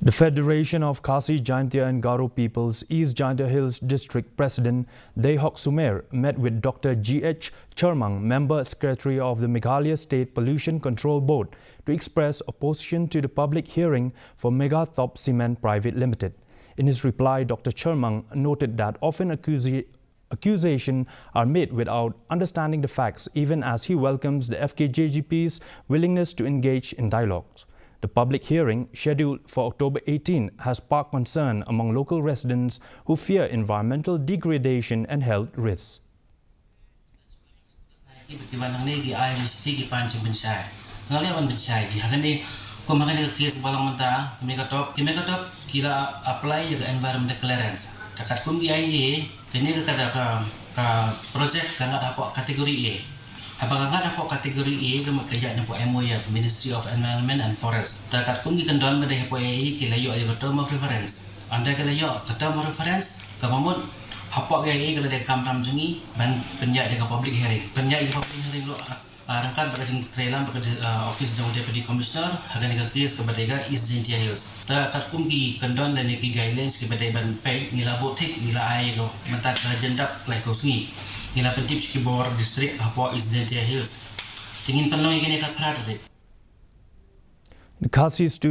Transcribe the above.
The Federation of Khasi, Jaintia and Garo Peoples East Jaintia Hills District President Dehok Sumer met with Dr. G.H. Chermang, Member Secretary of the Meghalaya State Pollution Control Board, to express opposition to the public hearing for Megha Cement Private Limited. In his reply, Dr. Chermang noted that often accusations are made without understanding the facts, even as he welcomes the Fkjgp's willingness to engage in dialogues. The public hearing, scheduled for October 18, has sparked concern among local residents who fear environmental degradation and health risks. Apakah ada kategori A ke kerja dengan MOU Ministry of Environment and Forest. Takat kum dikendon pada HPAI kila yo ayo term of reference. Anda kila yo term of reference kamu hapok gaya kalau dia kamram jungi dan penjak dengan public hearing. Penjak dengan public hearing lo rangkat pada trailer pada office jong deputy commissioner akan dengan kes kepada East Jaintia Hills. Takat kum ki kendon dan ki guidelines kepada ban pay nila botik nila ai ko mentak jendak lai ko sungi. Nila pentip Fkjgp district hapo East Jaintia Hills. Tingin penolong ini kat perhatian. The Khasi